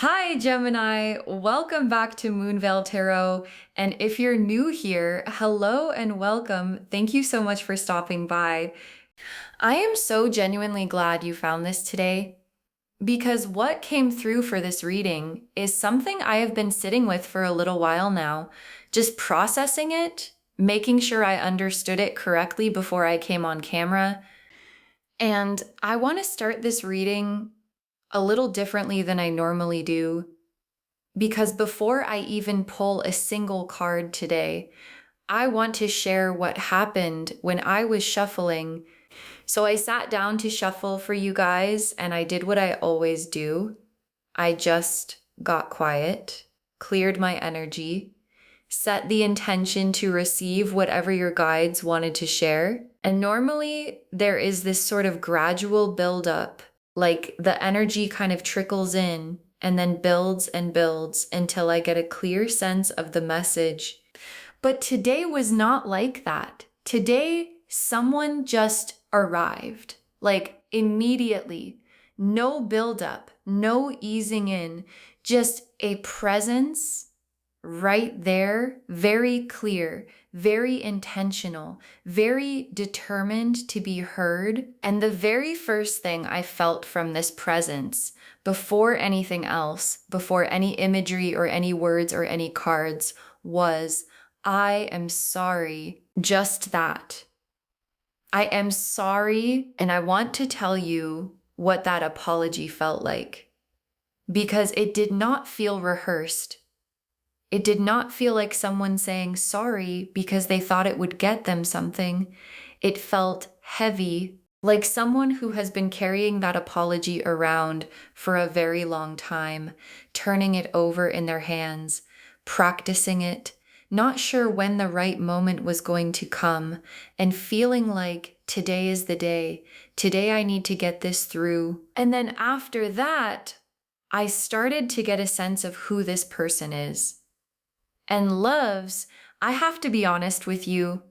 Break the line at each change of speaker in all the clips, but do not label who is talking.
Hi, Gemini. Welcome back to Moonveil Tarot. And if you're new here, hello and welcome. Thank you so much for stopping by. I am so genuinely glad you found this today because what came through for this reading is something I have been sitting with for a little while now, just processing it, making sure I understood it correctly before I came on camera. And I want to start this reading a little differently than I normally do. Because before I even pull a single card today, I want to share what happened when I was shuffling. So I sat down to shuffle for you guys, and I did what I always do. I just got quiet, cleared my energy, set the intention to receive whatever your guides wanted to share. And normally there is this sort of gradual buildup, like the energy kind of trickles in and then builds and builds until I get a clear sense of the message. But today was not like that. Today, someone just arrived, like immediately. No buildup, no easing in, just a presence right there, very clear, very intentional, very determined to be heard. And the very first thing I felt from this presence, before anything else, before any imagery or any words or any cards, was, I am sorry. Just that. I am sorry, and I want to tell you what that apology felt like, because it did not feel rehearsed. It did not feel like someone saying sorry because they thought it would get them something. It felt heavy, like someone who has been carrying that apology around for a very long time, turning it over in their hands, practicing it, not sure when the right moment was going to come, and feeling like today is the day. Today I need to get this through. And then after that, I started to get a sense of who this person is. And loves, I have to be honest with you,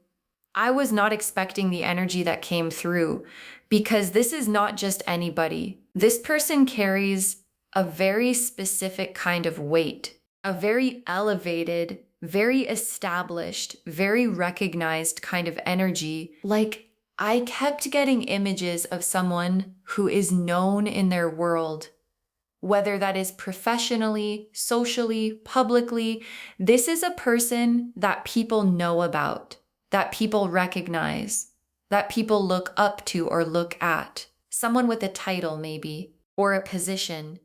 I was not expecting the energy that came through, because this is not just anybody. This person carries a very specific kind of weight, a very elevated, very established, very recognized kind of energy. Like, I kept getting images of someone who is known in their world, whether that is professionally, socially, publicly. This is a person that people know about, that people recognize, that people look up to or look at. Someone with a title, maybe, or a position,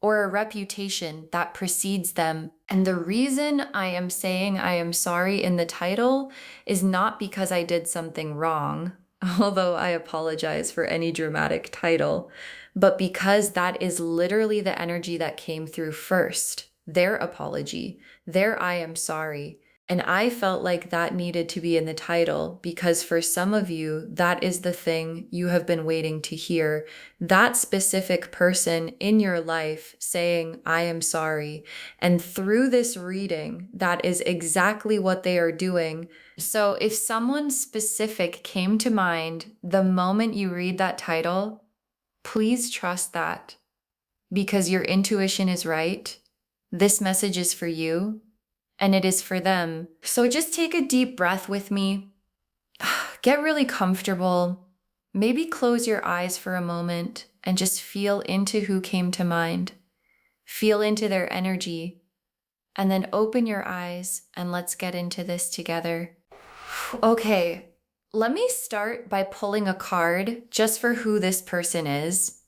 or a reputation that precedes them. And the reason I am saying I am sorry in the title is not because I did something wrong, although I apologize for any dramatic title, but because that is literally the energy that came through first. Their apology, their I am sorry. And I felt like that needed to be in the title because for some of you, that is the thing you have been waiting to hear. That specific person in your life saying, I am sorry. And through this reading, that is exactly what they are doing. So if someone specific came to mind the moment you read that title, please trust that, because your intuition is right. This message is for you. And it is for them. So just take a deep breath with me. Get really comfortable. Maybe close your eyes for a moment and just feel into who came to mind. Feel into their energy. And then open your eyes and let's get into this together. Okay, let me start by pulling a card just for who this person is.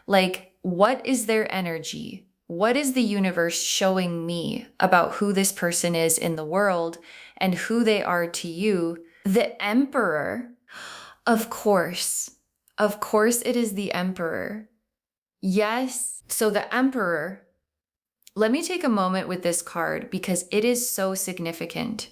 Like, what is their energy? What is the universe showing me about who this person is in the world and who they are to you? The Emperor, of course it is the Emperor. Yes, so the Emperor, let me take a moment with this card because it is so significant.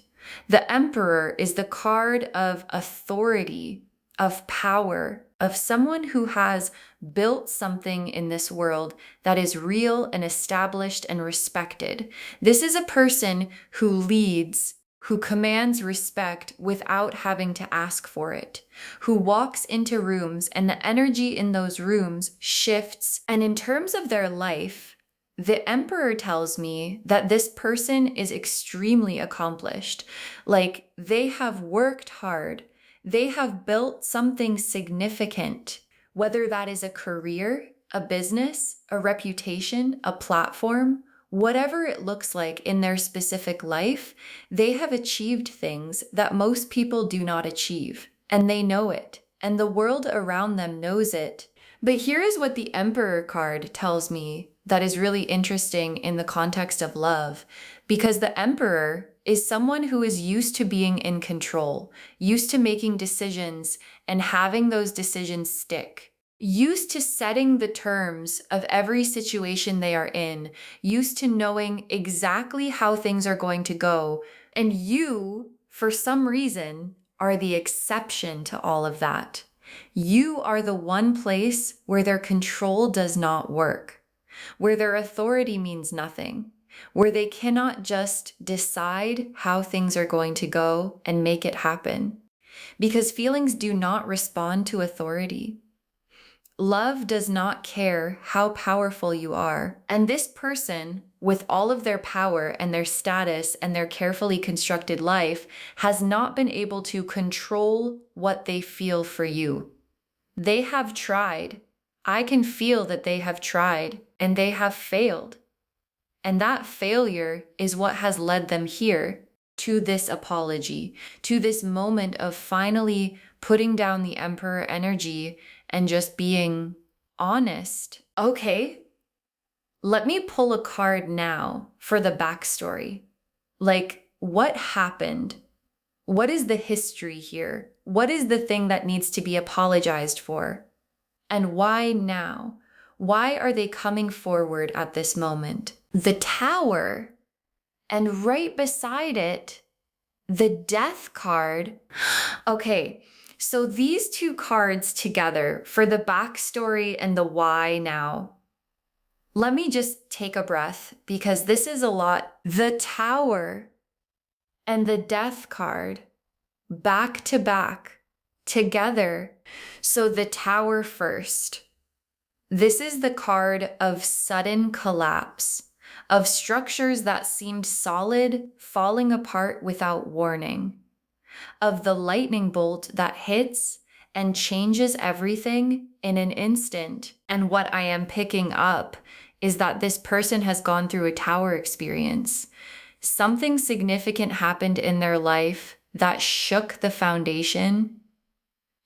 The Emperor is the card of authority, of power, of someone who has built something in this world that is real and established and respected. This is a person who leads, who commands respect without having to ask for it, who walks into rooms and the energy in those rooms shifts. And in terms of their life, The Emperor tells me that this person is extremely accomplished. Like they have worked hard. They have built something significant, whether that is a career, a business, a reputation, a platform, whatever it looks like in their specific life, they have achieved things that most people do not achieve. And they know it. And the world around them knows it. But here is what the Emperor card tells me that is really interesting in the context of love, because the Emperor is someone who is used to being in control, used to making decisions and having those decisions stick, used to setting the terms of every situation they are in, used to knowing exactly how things are going to go. And you, for some reason, are the exception to all of that. You are the one place where their control does not work, where their authority means nothing, where they cannot just decide how things are going to go and make it happen, because feelings do not respond to authority. Love does not care how powerful you are. And this person, with all of their power and their status and their carefully constructed life, has not been able to control what they feel for you. They have tried. I can feel that they have tried and they have failed. And that failure is what has led them here to this apology, to this moment of finally putting down the Emperor energy and just being honest. Okay, let me pull a card now for the backstory. Like, what happened? What is the history here? What is the thing that needs to be apologized for? And why now? Why are they coming forward at this moment? The Tower, and right beside it, the Death card. Okay, so these two cards together for the backstory and the why now. Let me just take a breath because this is a lot. The Tower and the Death card back to back together. So the Tower first. This is the card of sudden collapse, of structures that seemed solid falling apart without warning, of the lightning bolt that hits and changes everything in an instant. And what I am picking up is that this person has gone through a tower experience. Something significant happened in their life that shook the foundation.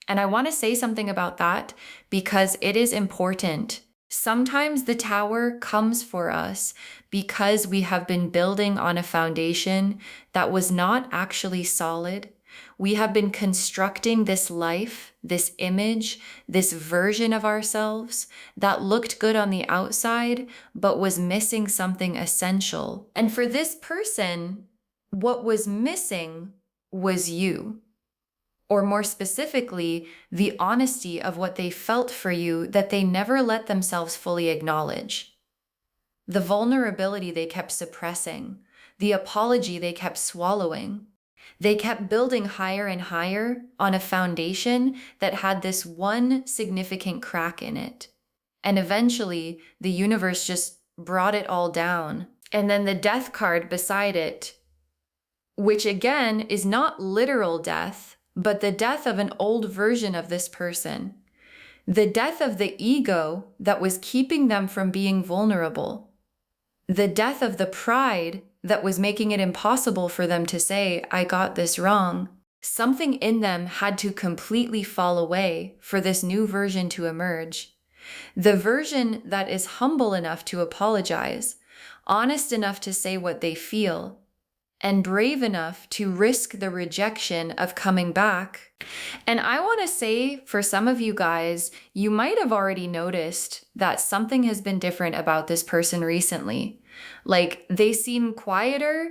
And I want to say something about that because it is important. Sometimes the tower comes for us because we have been building on a foundation that was not actually solid. We have been constructing this life, this image, this version of ourselves that looked good on the outside, but was missing something essential. And for this person, what was missing was you. Or more specifically, the honesty of what they felt for you that they never let themselves fully acknowledge. The vulnerability they kept suppressing, the apology they kept swallowing. They kept building higher and higher on a foundation that had this one significant crack in it. And eventually, the universe just brought it all down. And then the Death card beside it, which again is not literal death, but the death of an old version of this person. The death of the ego that was keeping them from being vulnerable. The death of the pride that was making it impossible for them to say, I got this wrong. Something in them had to completely fall away for this new version to emerge. The version that is humble enough to apologize, honest enough to say what they feel, and brave enough to risk the rejection of coming back. And I want to say for some of you guys, you might have already noticed that something has been different about this person recently. Like they seem quieter,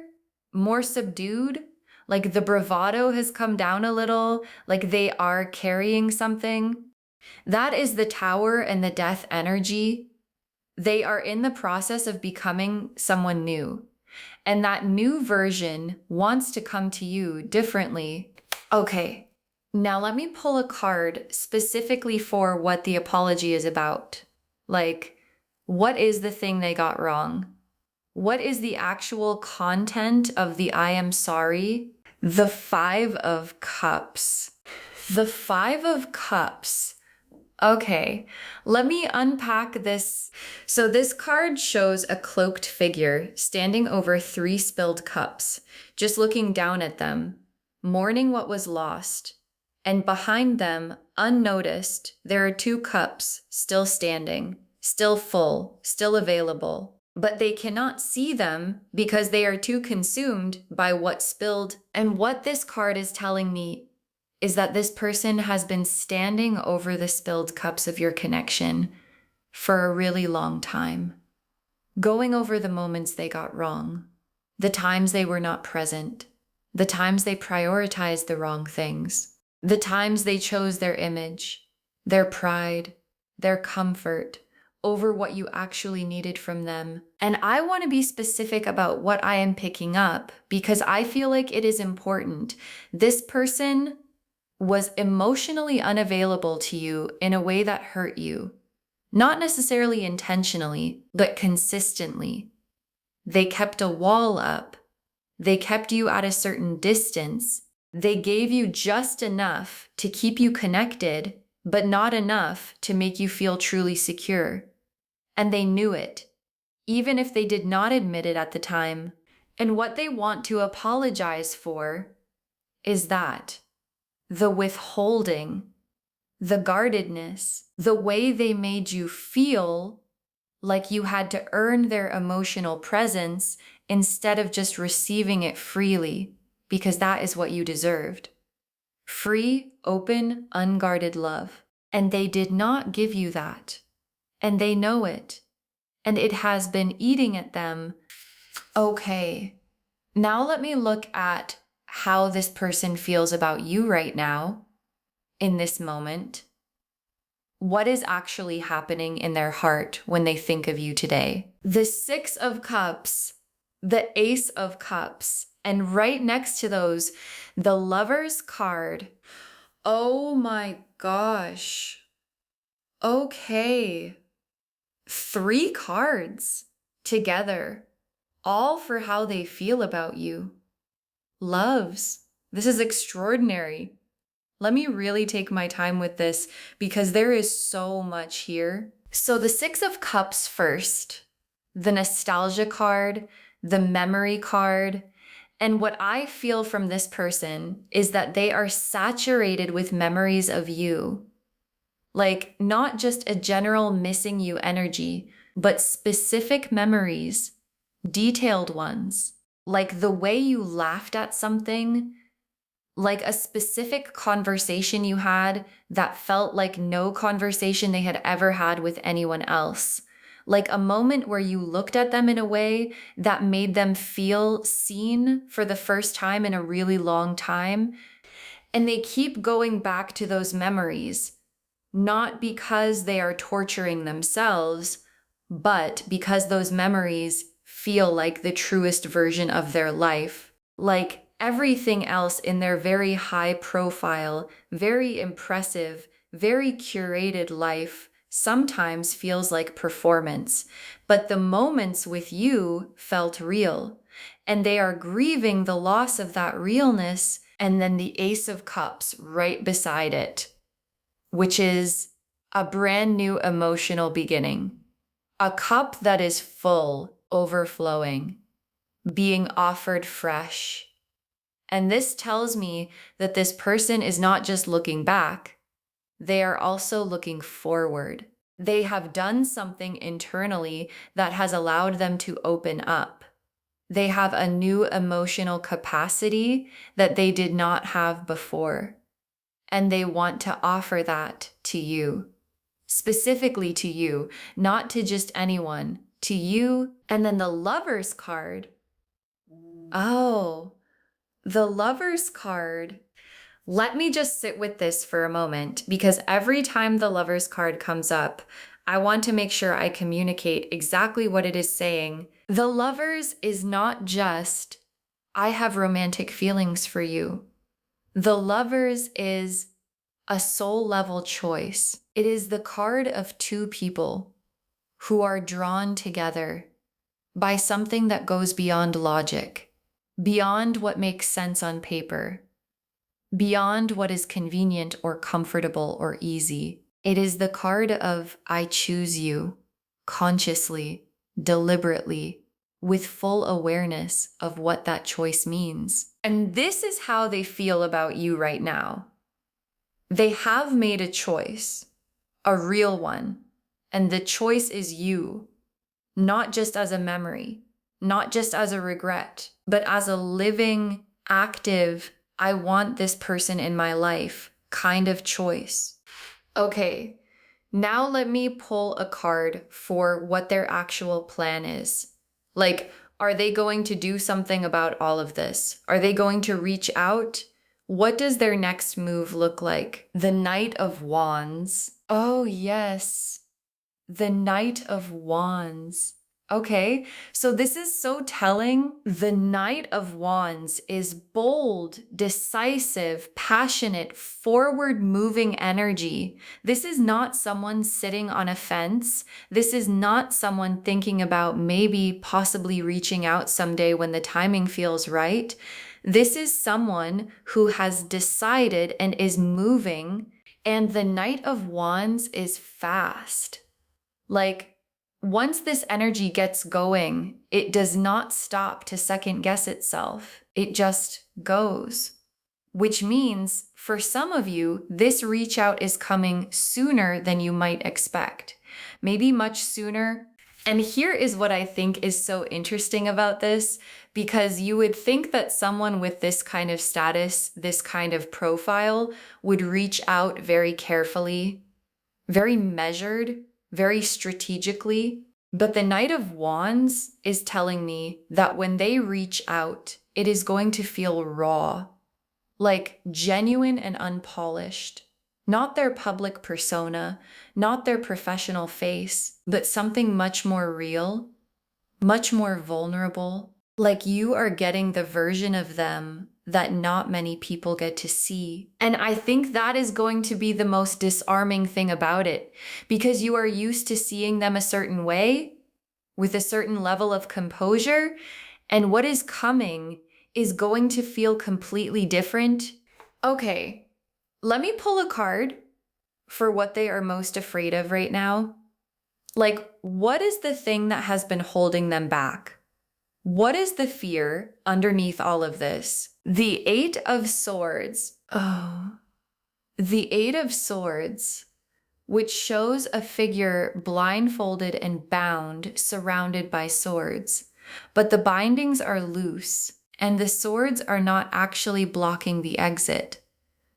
more subdued, like the bravado has come down a little, like they are carrying something. That is the Tower and the Death energy. They are in the process of becoming someone new. And that new version wants to come to you differently. Okay, now let me pull a card specifically for what the apology is about. Like, What is the thing they got wrong? What is the actual content of the I am sorry? The Five of Cups. The Five of Cups. Okay, let me unpack this. So this card shows a cloaked figure standing over three spilled cups, just looking down at them, mourning what was lost. And behind them, unnoticed, there are two cups still standing, still full, still available. But they cannot see them because they are too consumed by what spilled. And what this card is telling me is that this person has been standing over the spilled cups of your connection for a really long time, going over the moments they got wrong, the times they were not present, the times they prioritized the wrong things, the times they chose their image, their pride, their comfort over what you actually needed from them. And I want to be specific about what I am picking up because I feel like it is important. This person was emotionally unavailable to you in a way that hurt you, not necessarily intentionally, but consistently. They kept a wall up. They kept you at a certain distance. They gave you just enough to keep you connected, but not enough to make you feel truly secure. And they knew it, even if they did not admit it at the time. And what they want to apologize for is that the withholding, the guardedness, the way they made you feel like you had to earn their emotional presence instead of just receiving it freely, because that is what you deserved. Free, open, unguarded love. And they did not give you that. And they know it. And it has been eating at them. Okay, now let me look at how this person feels about you right now, in this moment. What is actually happening in their heart when they think of you today? The Six of Cups, the Ace of Cups, and right next to those, the Lover's card. Oh my gosh. Okay. 3 cards together, all for how they feel about you. Loves. This is extraordinary. Let me really take my time with this because there is so much here. So the Six of Cups first, the nostalgia card, the memory card, and what I feel from this person is that they are saturated with memories of you. Like not just a general missing you energy, but specific memories, detailed ones. Like the way you laughed at something, like a specific conversation you had that felt like no conversation they had ever had with anyone else. Like a moment where you looked at them in a way that made them feel seen for the first time in a really long time. And they keep going back to those memories, not because they are torturing themselves, but because those memories feel like the truest version of their life. Like everything else in their very high profile, very impressive, very curated life sometimes feels like performance, but the moments with you felt real. And they are grieving the loss of that realness, and then the Ace of Cups right beside it, which is a brand new emotional beginning. A cup that is full, overflowing, being offered fresh. And this tells me that this person is not just looking back, they are also looking forward. They have done something internally that has allowed them to open up. They have a new emotional capacity that they did not have before. And they want to offer that to you, specifically to you, not to just anyone, to you. And then the Lover's card. Oh, the Lover's card. Let me just sit with this for a moment because every time the Lover's card comes up, I want to make sure I communicate exactly what it is saying. The Lovers is not just, I have romantic feelings for you. The Lovers is a soul level choice. It is the card of two people who are drawn together by something that goes beyond logic, beyond what makes sense on paper, beyond what is convenient or comfortable or easy. It is the card of I choose you, consciously, deliberately, with full awareness of what that choice means. And this is how they feel about you right now. They have made a choice, a real one, and the choice is you, not just as a memory, not just as a regret, but as a living, active, I want this person in my life kind of choice. Okay, now let me pull a card for what their actual plan is. Like, are they going to do something about all of this? Are they going to reach out? What does their next move look like? The Knight of Wands. Oh, yes. The Knight of Wands. Okay, so this is so telling. The Knight of Wands is bold, decisive, passionate, forward-moving energy. This is not someone sitting on a fence. This is not someone thinking about maybe possibly reaching out someday when the timing feels right. This is someone who has decided and is moving, and the Knight of Wands is fast. Like, once this energy gets going, it does not stop to second guess itself. It just goes. Which means, for some of you, this reach out is coming sooner than you might expect. Maybe much sooner. And here is what I think is so interesting about this, because you would think that someone with this kind of status, this kind of profile, would reach out very carefully, very measured, very strategically. But the Knight of Wands is telling me that when they reach out, it is going to feel raw, like genuine and unpolished. Not their public persona, not their professional face, but something much more real, much more vulnerable. Like you are getting the version of them that not many people get to see. And I think that is going to be the most disarming thing about it, because you are used to seeing them a certain way, with a certain level of composure, and what is coming is going to feel completely different. Okay, let me pull a card for what they are most afraid of right now. Like, what is the thing that has been holding them back? What is the fear underneath all of this? The Eight of Swords. Oh, the Eight of Swords, which shows a figure blindfolded and bound, surrounded by swords. But the bindings are loose, and the swords are not actually blocking the exit.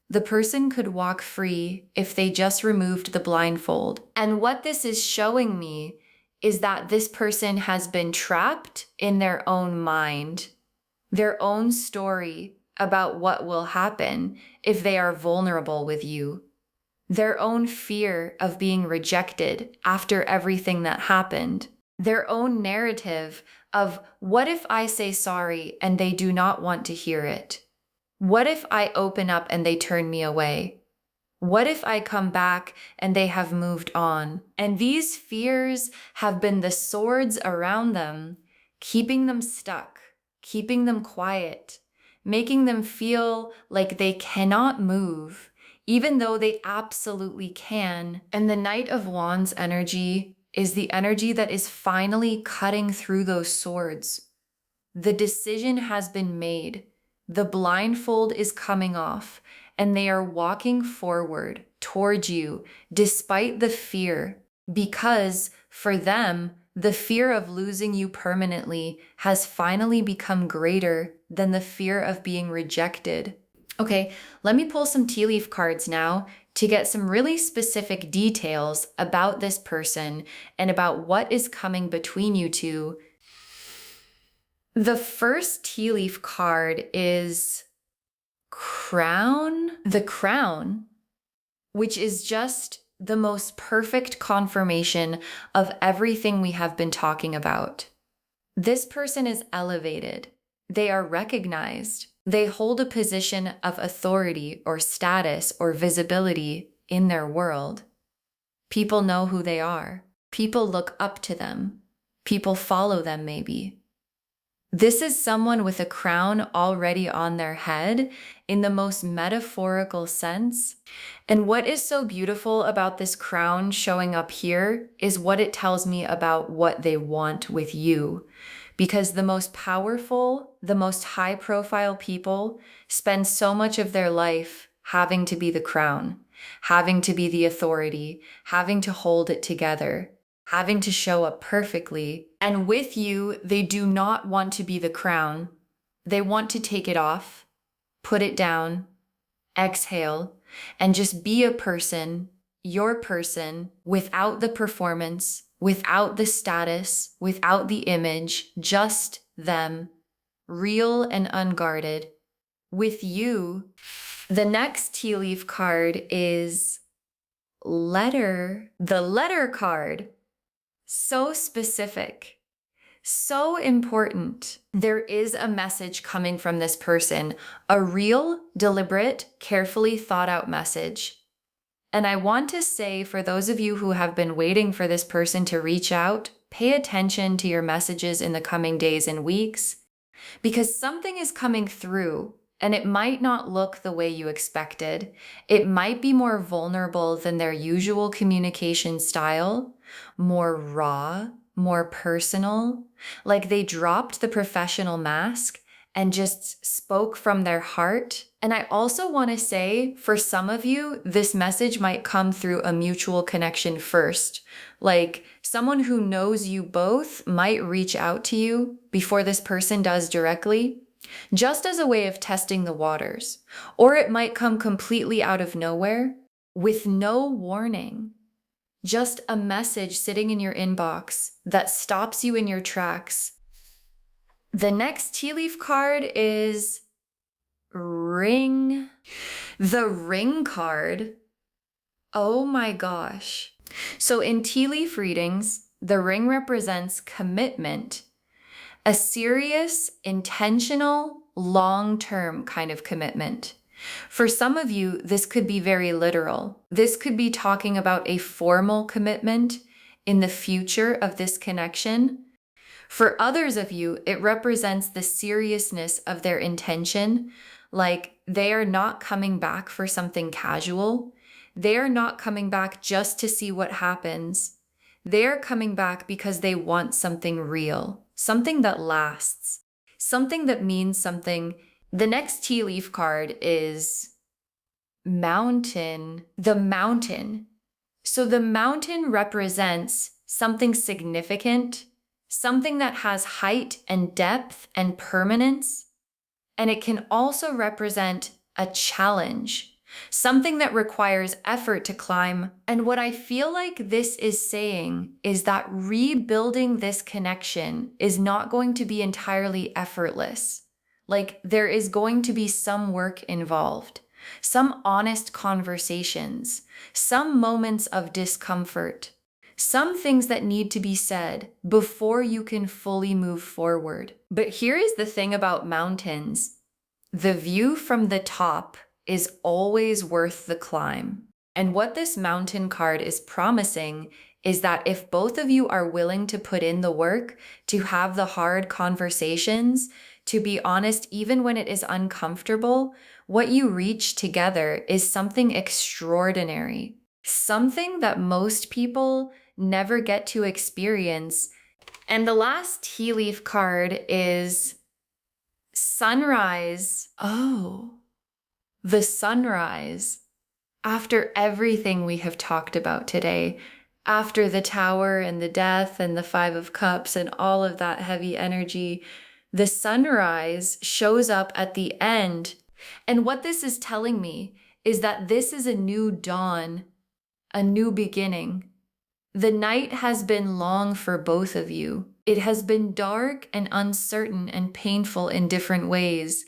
The person could walk free if they just removed the blindfold. And what this is showing me is that this person has been trapped in their own mind, their own story about what will happen if they are vulnerable with you, their own fear of being rejected after everything that happened, their own narrative of what if I say sorry and they do not want to hear it? What if I open up and they turn me away? What if I come back and they have moved on? And these fears have been the swords around them, keeping them stuck, keeping them quiet, making them feel like they cannot move, even though they absolutely can. And the Knight of Wands energy is the energy that is finally cutting through those swords. The decision has been made. The blindfold is coming off, and they are walking forward towards you despite the fear, because for them, the fear of losing you permanently has finally become greater than the fear of being rejected. Okay, let me pull some tea leaf cards now to get some really specific details about this person and about what is coming between you two. The first tea leaf card is Crown. The Crown, which is just the most perfect confirmation of everything we have been talking about. This person is elevated. They are recognized. They hold a position of authority or status or visibility in their world. People know who they are. People look up to them. People follow them, maybe. This is someone with a crown already on their head in the most metaphorical sense. And what is so beautiful about this crown showing up here is what it tells me about what they want with you. Because the most powerful, the most high profile people spend so much of their life having to be the crown, having to be the authority, having to hold it together, having to show up perfectly. And with you, they do not want to be the crown. They want to take it off, put it down, exhale, and just be a person, your person, without the performance, without the status, without the image, just them, real and unguarded. With you, the next tea leaf card is letter, the letter card. So specific, so important. There is a message coming from this person, a real, deliberate, carefully thought out message. And I want to say, for those of you who have been waiting for this person to reach out, pay attention to your messages in the coming days and weeks, because something is coming through. And it might not look the way you expected. It might be more vulnerable than their usual communication style, more raw, more personal, like they dropped the professional mask and just spoke from their heart. And I also want to say, for some of you, this message might come through a mutual connection first. Like someone who knows you both might reach out to you before this person does directly, just as a way of testing the waters. Or it might come completely out of nowhere with no warning. Just a message sitting in your inbox that stops you in your tracks. The next tea leaf card is ring. The ring card. Oh my gosh. So in tea leaf readings, the ring represents commitment. A serious, intentional, long-term kind of commitment. For some of you, this could be very literal. This could be talking about a formal commitment in the future of this connection. For others of you, it represents the seriousness of their intention, like they are not coming back for something casual. They are not coming back just to see what happens. They're coming back because they want something real, something that lasts, something that means something. The next tea leaf card is mountain, the mountain. So the mountain represents something significant, something that has height and depth and permanence. And it can also represent a challenge, something that requires effort to climb. And what I feel like this is saying is that rebuilding this connection is not going to be entirely effortless. Like there is going to be some work involved, some honest conversations, some moments of discomfort, some things that need to be said before you can fully move forward. But here is the thing about mountains. The view from the top is always worth the climb. And what this mountain card is promising is that if both of you are willing to put in the work, to have the hard conversations, to be honest, even when it is uncomfortable, what you reach together is something extraordinary, something that most people never get to experience. And the last tea leaf card is sunrise. Oh, the sunrise. After everything we have talked about today, after the tower and the death and the 5 of cups and all of that heavy energy, the sunrise shows up at the end. And what this is telling me is that this is a new dawn, a new beginning. The night has been long for both of you. It has been dark and uncertain and painful in different ways,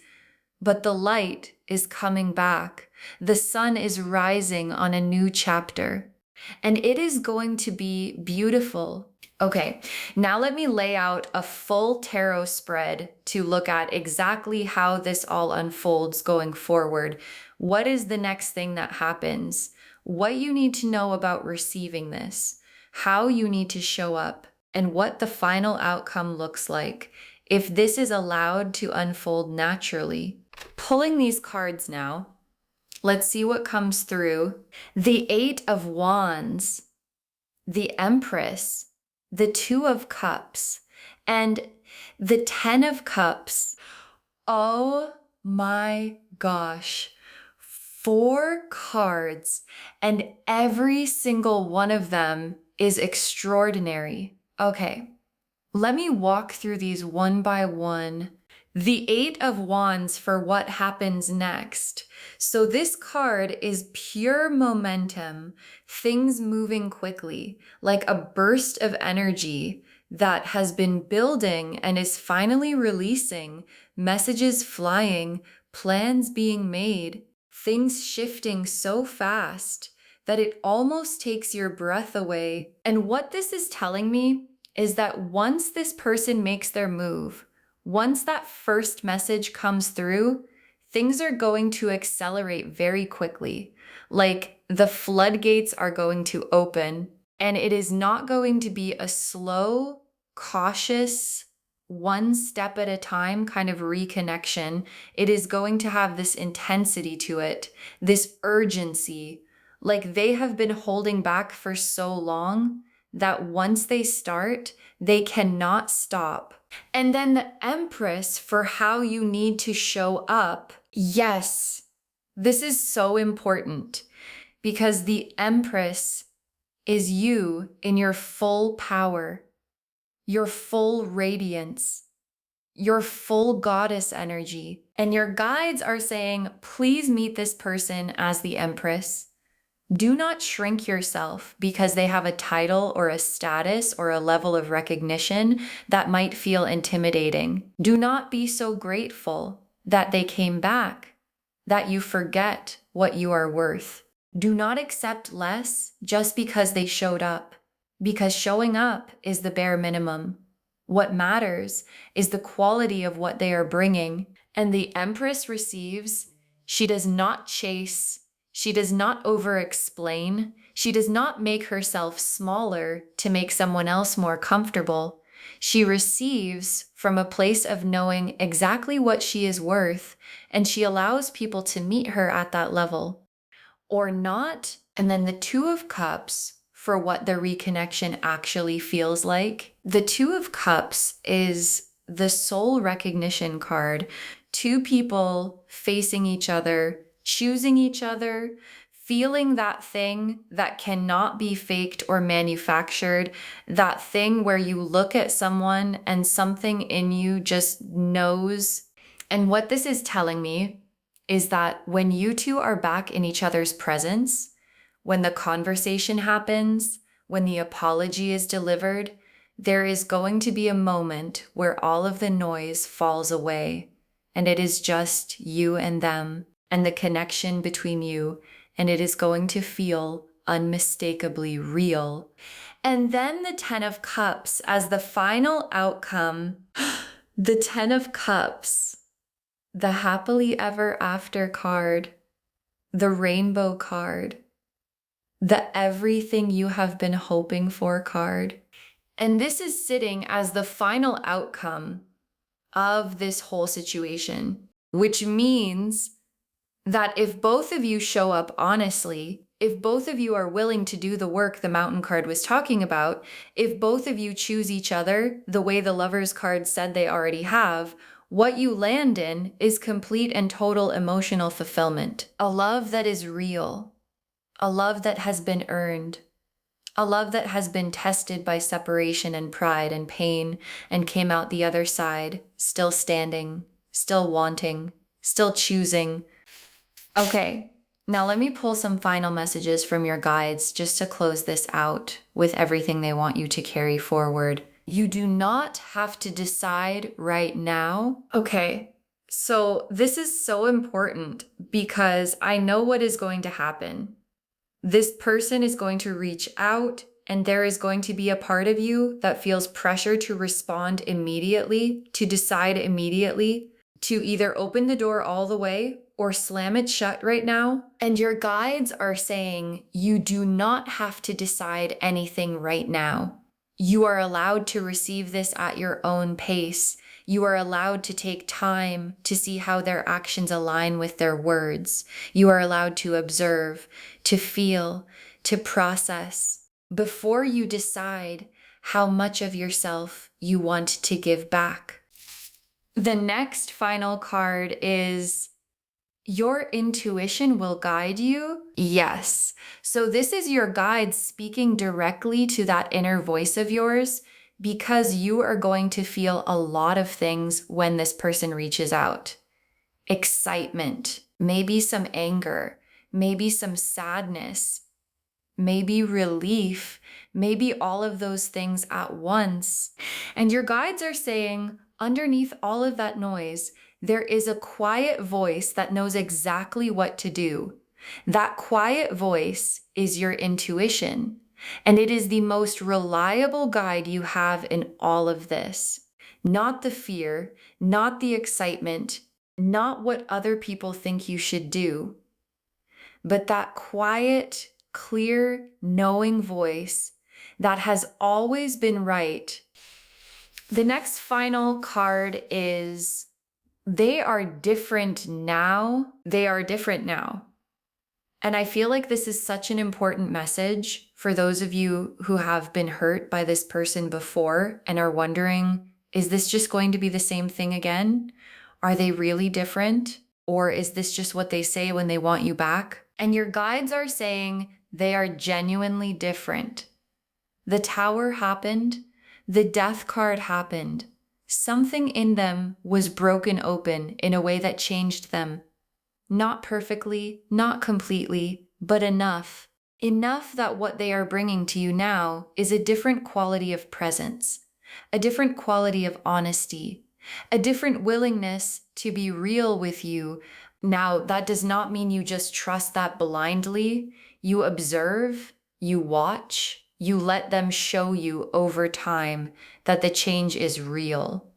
but the light is coming back. The sun is rising on a new chapter, and it is going to be beautiful. Okay, now let me lay out a full tarot spread to look at exactly how this all unfolds going forward. What is the next thing that happens? What you need to know about receiving this? how you need to show up, and what the final outcome looks like if this is allowed to unfold naturally. Pulling these cards now, let's see what comes through. The Eight of Wands, the Empress, the Two of Cups, and the Ten of Cups. Oh my gosh. 4 cards, and every single one of them is extraordinary. Okay, let me walk through these one by one. The Eight of Wands for what happens next. So this card is pure momentum, things moving quickly, like a burst of energy that has been building and is finally releasing, messages flying, plans being made, things shifting so fast that it almost takes your breath away. And what this is telling me is that once this person makes their move, once that first message comes through, things are going to accelerate very quickly. Like the floodgates are going to open, and it is not going to be a slow, cautious, one step at a time kind of reconnection. It is going to have this intensity to it, this urgency. Like they have been holding back for so long that once they start, they cannot stop. And then the Empress for how you need to show up. Yes, this is so important because the Empress is you in your full power, your full radiance, your full goddess energy. And your guides are saying, please meet this person as the Empress. Do not shrink yourself because they have a title or a status or a level of recognition that might feel intimidating. Do not be so grateful that they came back, that you forget what you are worth. Do not accept less just because they showed up, because showing up is the bare minimum. What matters is the quality of what they are bringing. And the Empress receives. She does not chase. She does not over-explain. She does not make herself smaller to make someone else more comfortable. She receives from a place of knowing exactly what she is worth, and she allows people to meet her at that level. Or not. And then the Two of Cups for what the reconnection actually feels like. The Two of Cups is the soul recognition card. 2 people facing each other, choosing each other, feeling that thing that cannot be faked or manufactured, that thing where you look at someone and something in you just knows. And what this is telling me is that when you two are back in each other's presence, when the conversation happens, when the apology is delivered, there is going to be a moment where all of the noise falls away, and it is just you and them, and the connection between you, and it is going to feel unmistakably real. And then the Ten of Cups as the final outcome. The Ten of Cups, the happily ever after card, the rainbow card, the everything you have been hoping for card. And this is sitting as the final outcome of this whole situation, which means that if both of you show up honestly, if both of you are willing to do the work the Mountain card was talking about, if both of you choose each other the way the Lovers card said they already have, what you land in is complete and total emotional fulfillment. A love that is real, a love that has been earned, a love that has been tested by separation and pride and pain and came out the other side, still standing, still wanting, still choosing. Okay, now let me pull some final messages from your guides just to close this out with everything they want you to carry forward. You do not have to decide right now. Okay, so this is so important because I know what is going to happen. This person is going to reach out, and there is going to be a part of you that feels pressure to respond immediately, to decide immediately, to either open the door all the way or slam it shut right now. And your guides are saying you do not have to decide anything right now. You are allowed to receive this at your own pace. You are allowed to take time to see how their actions align with their words. You are allowed to observe, to feel, to process before you decide how much of yourself you want to give back. The next final card is your intuition will guide you. Yes. So this is your guide speaking directly to that inner voice of yours, because you are going to feel a lot of things when this person reaches out. Excitement, maybe some anger, maybe some sadness, maybe relief, maybe all of those things at once. And your guides are saying, underneath all of that noise, there is a quiet voice that knows exactly what to do. That quiet voice is your intuition, and it is the most reliable guide you have in all of this. Not the fear, not the excitement, not what other people think you should do, but that quiet, clear, knowing voice that has always been right. The next final card is they are different now. They are different now. And I feel like this is such an important message for those of you who have been hurt by this person before and are wondering, is this just going to be the same thing again? Are they really different? Or is this just what they say when they want you back? And your guides are saying they are genuinely different. The Tower happened. The Death card happened. Something in them was broken open in a way that changed them. Not perfectly, not completely, but enough. Enough that what they are bringing to you now is a different quality of presence, a different quality of honesty, a different willingness to be real with you. Now, that does not mean you just trust that blindly. You observe, you watch, you let them show you over time that the change is real.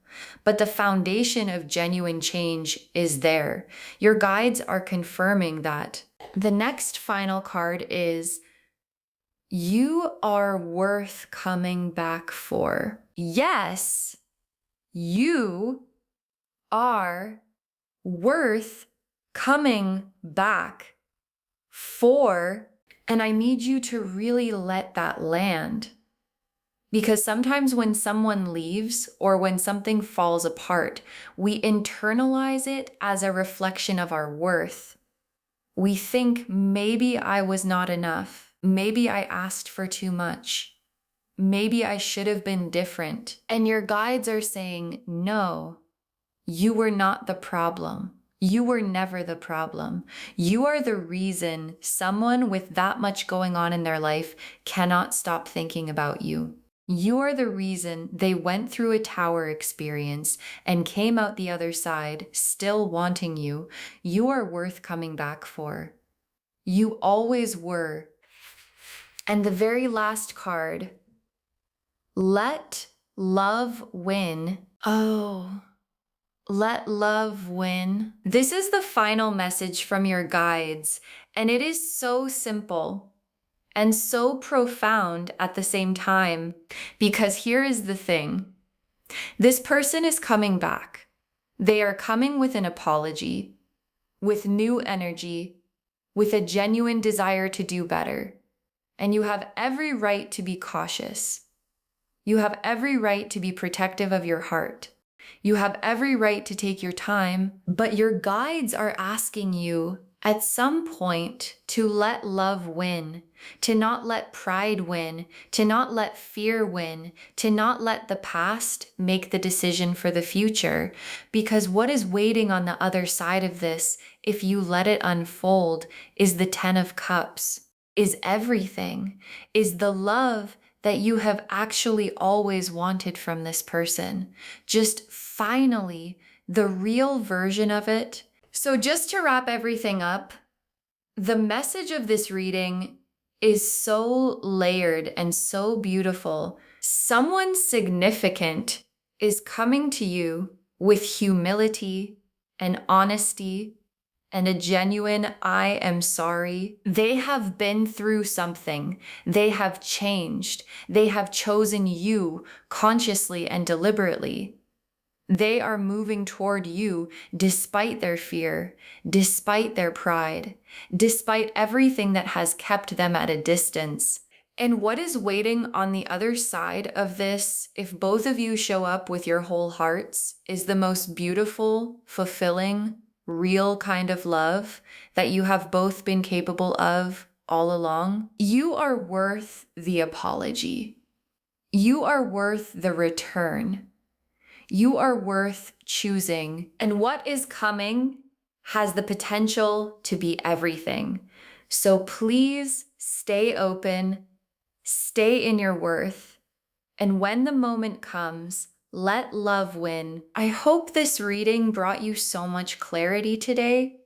But the foundation of genuine change is there. Your guides are confirming that. The next final card is you are worth coming back for. Yes, you are worth coming back for. And I need you to really let that land. Because sometimes when someone leaves or when something falls apart, we internalize it as a reflection of our worth. We think maybe I was not enough. Maybe I asked for too much. Maybe I should have been different. And your guides are saying, no, you were not the problem. You were never the problem. You are the reason someone with that much going on in their life cannot stop thinking about you. You are the reason they went through a tower experience and came out the other side still wanting you. You are worth coming back for. You always were. And the very last card, let love win. Oh, let love win. This is the final message from your guides, and it is so simple and so profound at the same time, because here is the thing. This person is coming back. They are coming with an apology, with new energy, with a genuine desire to do better. And you have every right to be cautious. You have every right to be protective of your heart. You have every right to take your time, but your guides are asking you at some point to let love win, to not let pride win, to not let fear win, to not let the past make the decision for the future. Because what is waiting on the other side of this, if you let it unfold, is the 10 of Cups, is everything, is the love that you have actually always wanted from this person. Just finally, the real version of it. So just to wrap everything up, the message of this reading is so layered and so beautiful. Someone significant is coming to you with humility, and honesty and a genuine I am sorry. They have been through something. They have changed. They have chosen you consciously and deliberately. They are moving toward you despite their fear, despite their pride, despite everything that has kept them at a distance. And what is waiting on the other side of this, if both of you show up with your whole hearts, is the most beautiful, fulfilling, real kind of love that you have both been capable of all along. You are worth the apology. You are worth the return. You are worth choosing. And what is coming has the potential to be everything. So please stay open, stay in your worth. And when the moment comes, let love win. I hope this reading brought you so much clarity today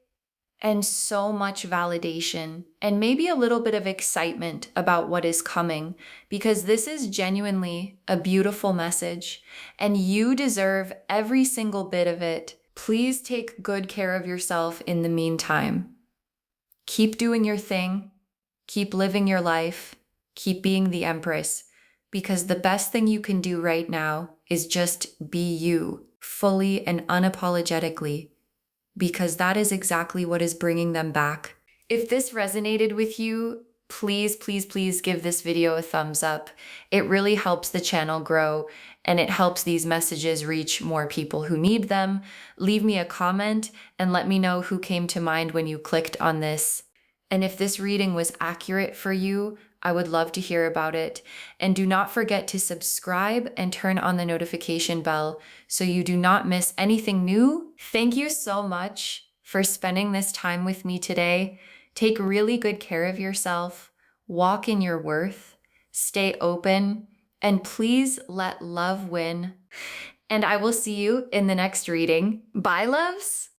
and so much validation and maybe a little bit of excitement about what is coming, because this is genuinely a beautiful message and you deserve every single bit of it. Please take good care of yourself in the meantime. Keep doing your thing, keep living your life, keep being the Empress, because the best thing you can do right now is just be you, fully and unapologetically, because that is exactly what is bringing them back. If this resonated with you, please, please, please give this video a thumbs up. It really helps the channel grow and it helps these messages reach more people who need them. Leave me a comment and let me know who came to mind when you clicked on this. And if this reading was accurate for you, I would love to hear about it. And do not forget to subscribe and turn on the notification bell so you do not miss anything new. Thank you so much for spending this time with me today. Take really good care of yourself, walk in your worth, stay open, and please let love win. And I will see you in the next reading. Bye, loves.